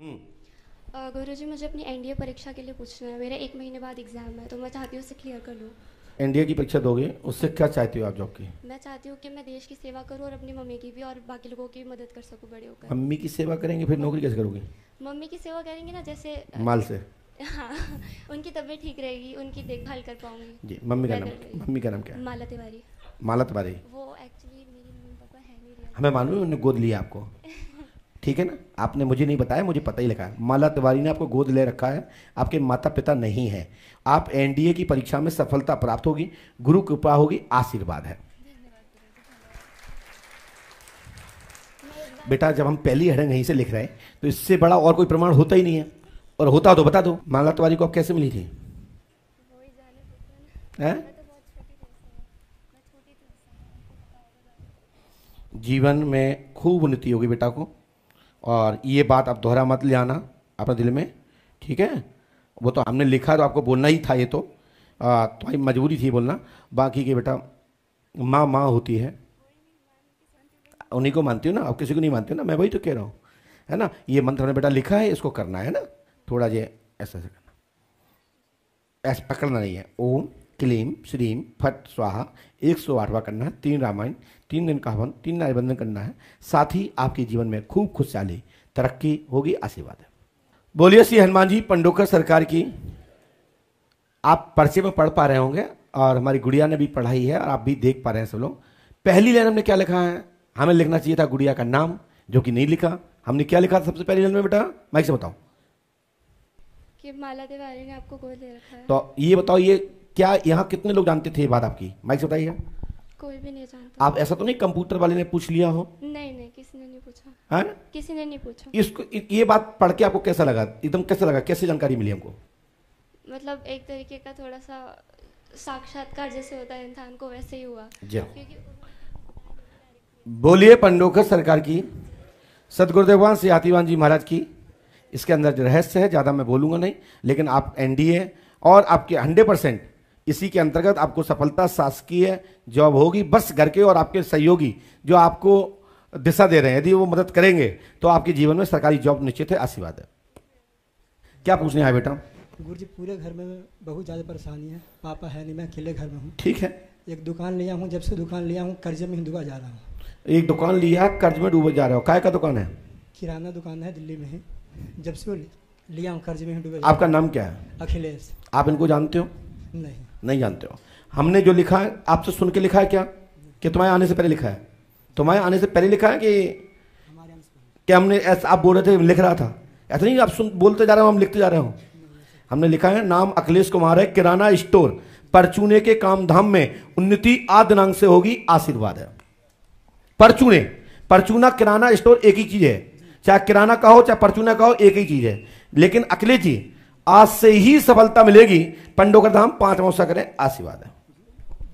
गुरुजी, मुझे अपनी एनडीए परीक्षा के लिए पूछना है। मेरा 1 महीने बाद एग्जाम है, तो मैं चाहती हूँ उसे क्लियर कर लूँ। एनडीए की परीक्षा दोगे, उससे क्या चाहती हो आप जॉब की? मैं चाहती हूँ कि मैं देश की सेवा करूँ और अपनी मम्मी की भी और बाकी लोगों की मदद कर सकूँ बड़े होकर। मम्मी की सेवा करेंगे फिर नौकरी कैसे करोगे? मम्मी की सेवा करेंगे ना, जैसे माल से। हाँ, उनकी तबीयत ठीक रहेगी, उनकी देखभाल कर पाऊंगी जी। मम्मी का नाम क्या है? माला तिवारी। माला तिवारी। वो एक्चुअली मेरे मम्मी पापा है नहीं रियल। हमें मालूम है, उन्होंने गोद लिया आपको। ठीक है ना, आपने मुझे नहीं बताया, मुझे पता ही लगा है। माला तिवारी ने आपको गोद ले रखा है, आपके माता पिता नहीं है। आप एनडीए की परीक्षा में सफलता प्राप्त होगी, गुरु कृपा होगी, आशीर्वाद है। बेटा, जब हम पहली हेडिंग यहीं से लिख रहे हैं तो इससे बड़ा और कोई प्रमाण होता ही नहीं है, और होता तो बता दो। माला तिवारी को आप कैसे मिली थी? जीवन में खूब उन्नति होगी बेटा को, और ये बात आप दोहरा मत ले आना अपने दिल में, ठीक है? वो तो हमने लिखा तो आपको बोलना ही था, ये तो तुम्हारी मजबूरी थी बोलना। बाकी के बेटा, माँ माँ होती है, उन्हीं को मानती हो ना, आप किसी को नहीं मानती हो ना। मैं वही तो कह रहा हूँ, है ना? ये मंत्र हमने बेटा लिखा है, इसको करना है ना, थोड़ा ये ऐसा ऐसा करना, ऐसा पकड़ना नहीं है। ओम क्लीम श्रीम फट स्वाहा 108वां करना है। 3 रामायण, 3 दिन का हवन, 3 नारीबंधन करना है। साथ ही आपके जीवन में खूब खुशहाली तरक्की होगी, आशीर्वाद है। बोलिए श्री हनुमान जी पंडोकर सरकार की। आप पर्चे में पढ़ पा रहे होंगे, और हमारी गुड़िया ने भी पढ़ाई है, और आप भी देख पा रहे हैं सब लोग। पहली लाइन हमने क्या लिखा है? हमें लिखना चाहिए था गुड़िया का नाम, जो कि नहीं लिखा। हमने क्या लिखा था सबसे पहली लाइन में बेटा? माइक से बताओ। कि माला तिवारी ने आपको गोद ले रखा है। तो ये बताओ, ये क्या यहाँ कितने लोग जानते थे ये बात आपकी? माइक से बताइए। कोई भी नहीं जानता। आप ऐसा तो नहीं कंप्यूटर वाले ने पूछ लिया हो? नहीं, किसी ने नहीं पूछा। है? किसी ने नहीं पूछा। इसको ये बात पढ़ के आपको कैसा लगा? एकदम कैसा लगा? कैसे जानकारी मिली हमको? मतलब एक तरीके का थोड़ा सा साक्षात्कार जैसे होता है इंसान को, वैसे ही हुआ। बोलिए पंडोकर सरकार की, सदगुरुदेवान श्री हाथीवान जी महाराज की। इसके अंदर जो रहस्य है ज़्यादा मैं बोलूँगा नहीं, लेकिन आप एनडीए और आपके 100% इसी के अंतर्गत आपको सफलता, शासकीय जॉब होगी। बस घर के और आपके सहयोगी जो आपको दिशा दे रहे हैं, यदि वो मदद करेंगे तो आपके जीवन में सरकारी जॉब निश्चित है, आशीर्वाद है। क्या पूछने आए बेटा? गुरुजी, पूरे घर में बहुत ज़्यादा परेशानी है। पापा है नहीं, मैं अकेले घर में हूँ। ठीक है। एक दुकान लिया हूँ, जब से दुकान लिया हूँ कर्जे में ही डूबा जा रहा हूँ। एक दुकान लिया, कर्ज में डूबे जा रहे हो? काय का दुकान है? किराना दुकान है दिल्ली में ही, जब से लिया हूँ कर्ज में ही डूबे। आपका नाम क्या है? अखिलेश। आप इनको जानते हो? नहीं जानते हो। हमने जो लिखा है आपसे सुन के लिखा है क्या, कि तुम्हारे आने से पहले लिखा है? तुम्हारे आने से पहले लिखा है कि क्या हमने ऐसा आप बोल रहे थे लिख रहा था? ऐसा नहीं, आप सुन बोलते जा रहे हो, हम लिखते जा रहे हो। हमने लिखा है नाम अखिलेश कुमार है, किराना स्टोर परचूने के कामधाम में उन्नति आद दिनांक से होगी, आशीर्वाद है। परचूना किराना स्टोर एक ही चीज है, चाहे किराना का हो चाहे परचूना का हो, एक ही चीज है। लेकिन अखिलेश जी, आज से ही सफलता मिलेगी। पंडोकर धाम 5 मौसा करें, आशीर्वाद है।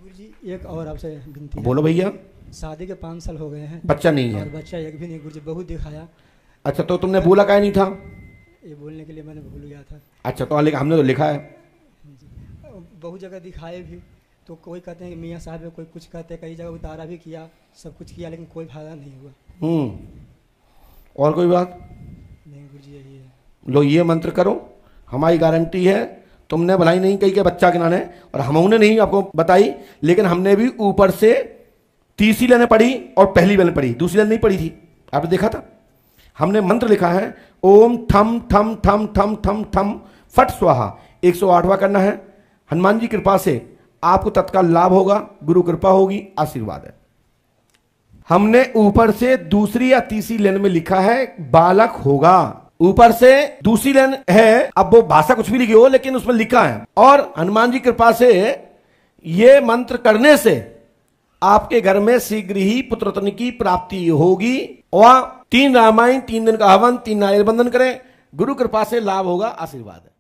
गुरुजी, एक और आपसे विनती है। बोलो भैया। शादी के 5 साल हो गए हैं, बच्चा नहीं है? और बच्चा एक भी नहीं गुरुजी, बहुत दिखाया। अच्छा, तो तुमने बोला क्या नहीं था? ये बोलने के लिए मैंने भूल गया था। अच्छा, तो हमने तो लिखा है। बहुत जगह दिखाए भी, तो कोई कहते हैं कि मियाँ साहब है, कोई कुछ कहते हैं, कई जगह उतारा भी किया, सब कुछ किया, लेकिन कोई फायदा नहीं हुआ। और कोई बात नहीं गुरुजी, यही है। लो, ये मंत्र करो, हमारी गारंटी है। तुमने भलाई नहीं कही कि बच्चा गिनाने, और हमने नहीं आपको बताई, लेकिन हमने भी ऊपर से तीसरी लाइन पढ़ी और पहली लाइन पढ़ी, दूसरी लाइन नहीं पढ़ी थी। आपने देखा था, हमने मंत्र लिखा है ओम ठम ठम ठम ठम ठम ठम फट स्वाहा 108वां करना है। हनुमान जी कृपा से आपको तत्काल लाभ होगा, गुरु कृपा होगी, आशीर्वाद है। हमने ऊपर से दूसरी या तीसरी लाइन में लिखा है बालक होगा। ऊपर से दूसरी लाइन है, अब वो भाषा कुछ भी लिखी हो, लेकिन उसमें लिखा है। और हनुमान जी कृपा से ये मंत्र करने से आपके घर में शीघ्र ही पुत्र रत्न की प्राप्ति होगी। और 3 रामायण, 3 दिन का हवन, 3 नारियल बंधन करें, गुरु कृपा से लाभ होगा, आशीर्वाद है।